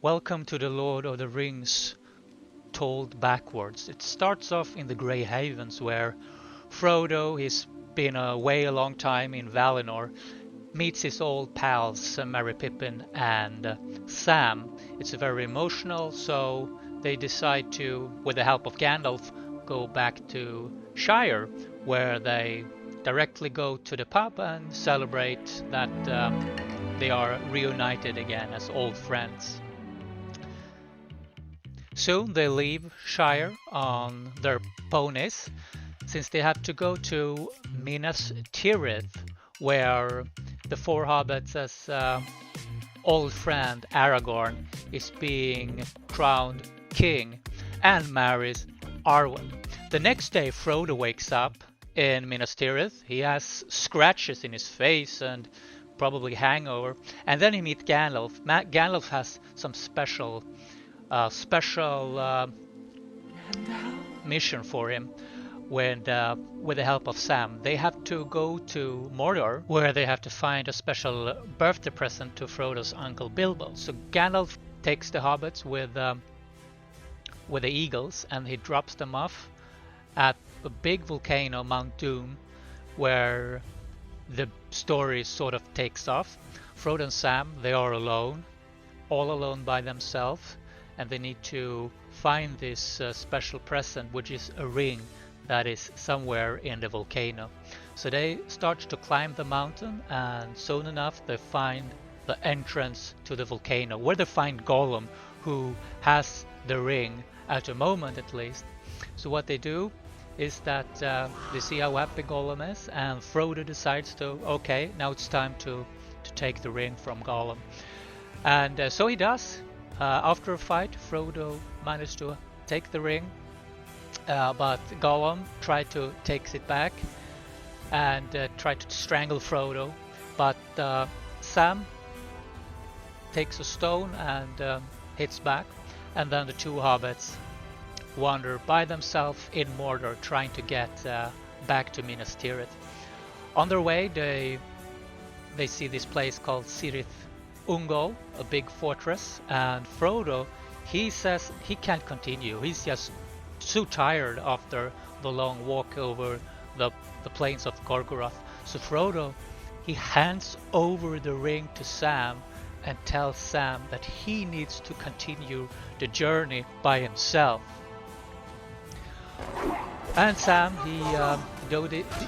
Welcome to the Lord of the Rings told backwards. It starts off in the Grey Havens where Frodo, he's been away a long time in Valinor, meets his old pals Merry Pippin and Sam. It's very emotional, so they decide to, with the help of Gandalf, go back to Shire, where they directly go to the pub and celebrate that they are reunited again as old friends. Soon they leave Shire on their ponies, since they have to go to Minas Tirith, where the four hobbits as old friend Aragorn is being crowned king and marries Arwen. The next day Frodo wakes up in Minas Tirith. He has scratches in his face and probably hangover, and then he meets Gandalf. Gandalf has some special mission for him with the help of Sam. They have to go to Mordor, where they have to find a special birthday present to Frodo's uncle Bilbo. So Gandalf takes the hobbits with the eagles, and he drops them off at a big volcano, Mount Doom, where the story sort of takes off. Frodo and Sam, they are alone, all alone by themselves, and they need to find this special present, which is a ring that is somewhere in the volcano. So they start to climb the mountain, and soon enough they find the entrance to the volcano, where they find Gollum, who has the ring at the moment at least. So what they do is that they see how happy Gollum is, and Frodo decides to, okay, now it's time to take the ring from Gollum. And so he does. After a fight, Frodo managed to take the ring, but Gollum tried to take it back and tried to strangle Frodo. But Sam takes a stone and hits back, and then the two hobbits wander by themselves in Mordor, trying to get back to Minas Tirith. On their way, they see this place called Cirith Ungol, a big fortress, and Frodo, he says he can't continue. He's just too tired after the long walk over the plains of Gorgoroth. So Frodo, he hands over the ring to Sam and tells Sam that he needs to continue the journey by himself. And Sam, he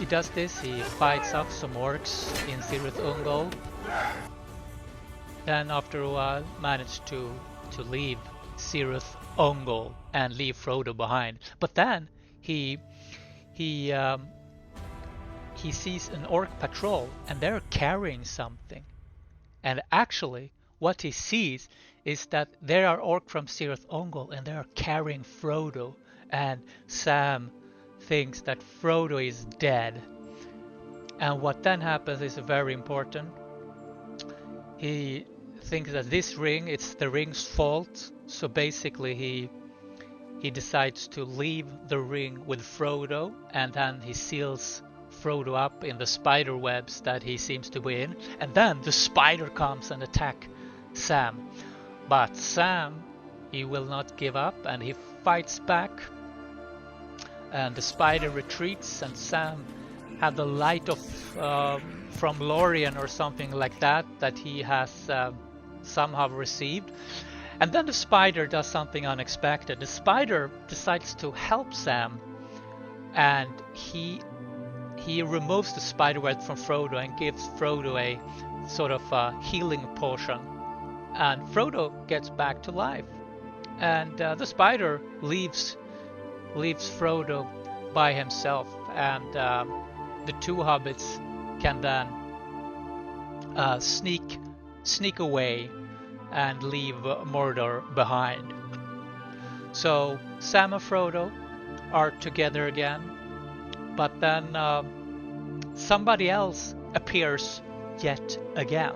does this. He fights off some orcs in Cirith Ungol. Then after a while managed to leave Cirith Ungol and leave Frodo behind. But then he sees an orc patrol, and they're carrying something. And actually what he sees is that there are orcs from Cirith Ungol, and they are carrying Frodo, and Sam thinks that Frodo is dead. And what then happens is very important. He thinks that this ring, it's the ring's fault. So basically he decides to leave the ring with Frodo, and then he seals Frodo up in the spider webs that he seems to be in. And then the spider comes and attacks Sam. But Sam, he will not give up, and he fights back. And the spider retreats, and Sam had the light of from Lorien or something like that he has somehow received. And then the spider does something unexpected. The spider decides to help Sam, and he removes the spider web from Frodo and gives Frodo a sort of healing potion, and Frodo gets back to life. And the spider leaves Frodo by himself, and the two hobbits can then sneak away and leave Mordor behind. So Sam and Frodo are together again, but then somebody else appears yet again,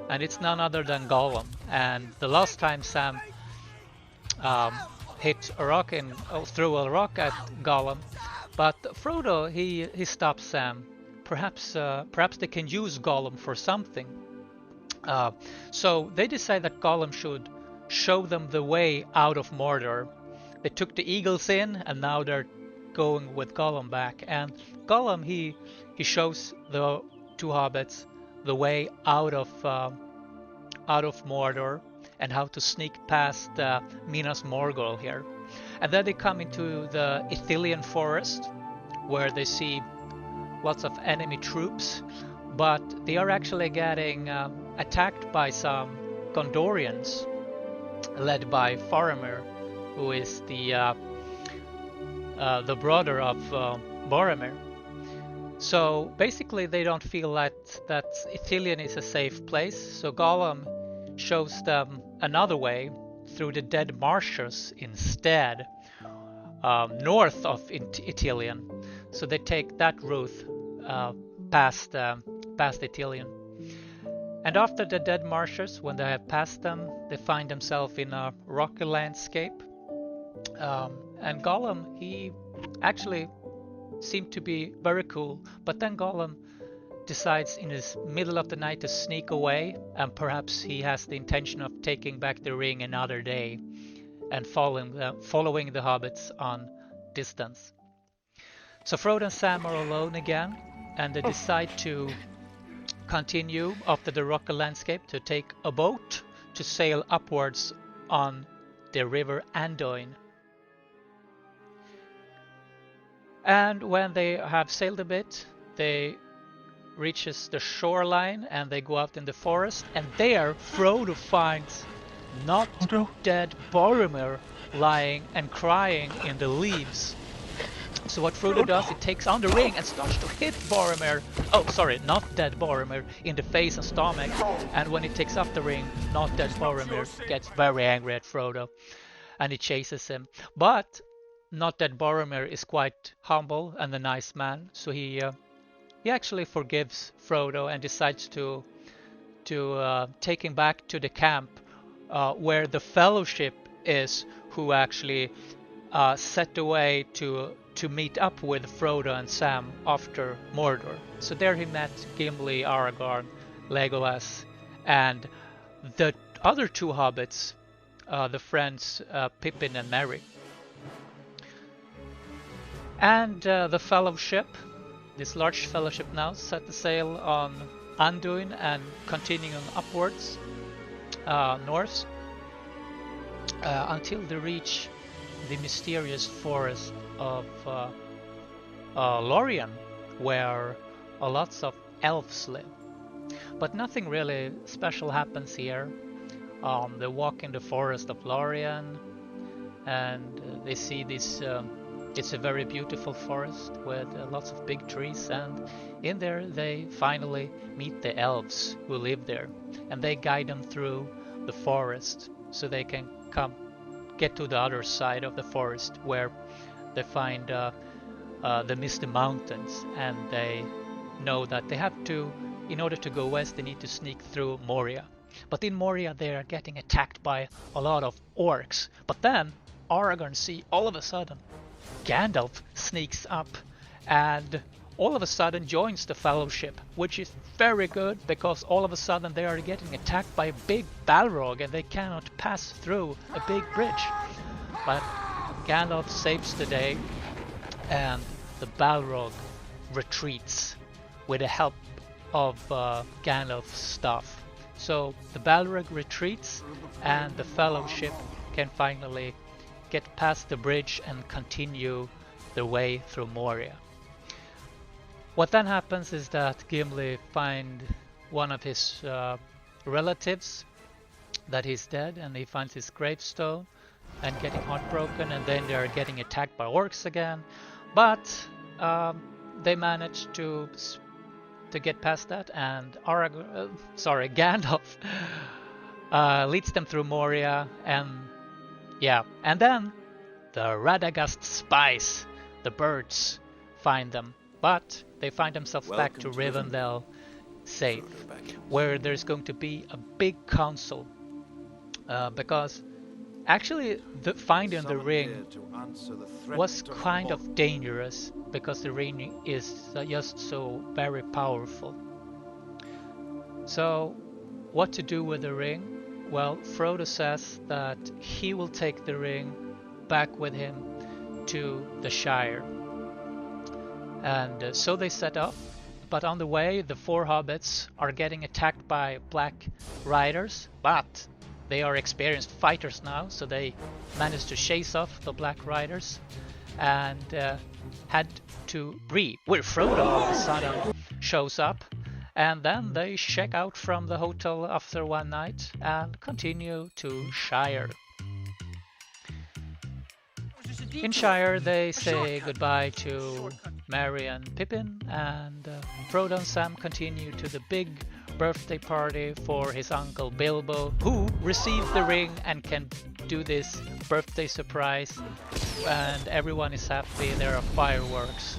and it's none other than Gollum. And the last time Sam hit a rock and threw a rock at Gollum, but Frodo he stops Sam. Perhaps they can use Gollum for something. Uh, so they decide that Gollum should show them the way out of Mordor. They took the eagles in, and now they're going with Gollum back. And Gollum, he shows the two hobbits the way out of Mordor and how to sneak past Minas Morgul here. And then they come into the Ithilien forest, where they see lots of enemy troops, but they are actually getting attacked by some Gondorians, led by Faramir, who is the brother of Boromir. So basically, they don't feel that Ithilien is a safe place. So Gollum shows them another way through the Dead Marshes instead, north of Ithilien. So they take that route past Ithilien. And after the Dead Marshes, when they have passed them, they find themselves in a rocky landscape. And Gollum, he actually seemed to be very cool, but then Gollum decides in the middle of the night to sneak away, and perhaps he has the intention of taking back the ring another day and following the hobbits on distance. So Frodo and Sam are alone again, and they decide to continue after the rocky landscape to take a boat to sail upwards on the river Anduin. And when they have sailed a bit, they reaches the shoreline and they go out in the forest, and there Frodo finds not dead Boromir lying and crying in the leaves. So what Frodo does, he takes on the ring and starts to hit Boromir, not dead Boromir, in the face and stomach. And when he takes off the ring, not dead Boromir gets very angry at Frodo and he chases him. But not dead Boromir is quite humble and a nice man, so he actually forgives Frodo and decides to take him back to the camp where the Fellowship is, who actually set away to meet up with Frodo and Sam after Mordor. So there he met Gimli, Aragorn, Legolas, and the other two hobbits, the friends Pippin and Merry. And the Fellowship, this large Fellowship now, set the sail on Anduin and continuing upwards north until they reach the mysterious forest of Lorien, where lots of elves live. But nothing really special happens here. They walk in the forest of Lorien, and they see this. It's a very beautiful forest with lots of big trees, and in there they finally meet the elves who live there, and they guide them through the forest so they can get to the other side of the forest, where they find the Misty Mountains, and they know that they have to, in order to go west, they need to sneak through Moria. But in Moria they are getting attacked by a lot of orcs. But then Aragorn see all of a sudden Gandalf sneaks up and all of a sudden joins the Fellowship, which is very good because all of a sudden they are getting attacked by a big Balrog and they cannot pass through a big bridge. But Gandalf saves the day and the Balrog retreats with the help of Gandalf's staff. So the Balrog retreats and the Fellowship can finally get past the bridge and continue their way through Moria. What then happens is that Gimli finds one of his relatives that he's dead, and he finds his gravestone and getting heartbroken, and then they're getting attacked by orcs again. But they manage to get past that, and Gandalf leads them through Moria, and then the Radagast spies, the birds, find them, but they find themselves back to Rivendell safe, where there's going to be a big council, because actually finding the ring was kind of dangerous, because the ring is just so very powerful. So What to do with the ring? Well, Frodo says that he will take the ring back with him to the Shire. And so they set off, but on the way the four hobbits are getting attacked by black riders, but they are experienced fighters now, so they manage to chase off the black riders and head to Bree, where Frodo all of a sudden shows up. And then they check out from the hotel after one night and continue to Shire. In Shire, they say goodbye to Merry and Pippin, and Frodo and Sam continue to the big birthday party for his uncle Bilbo, who received the ring and can do this birthday surprise, and everyone is happy. There are fireworks,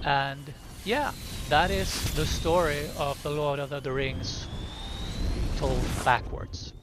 and yeah, that is the story of the Lord of the Rings told backwards.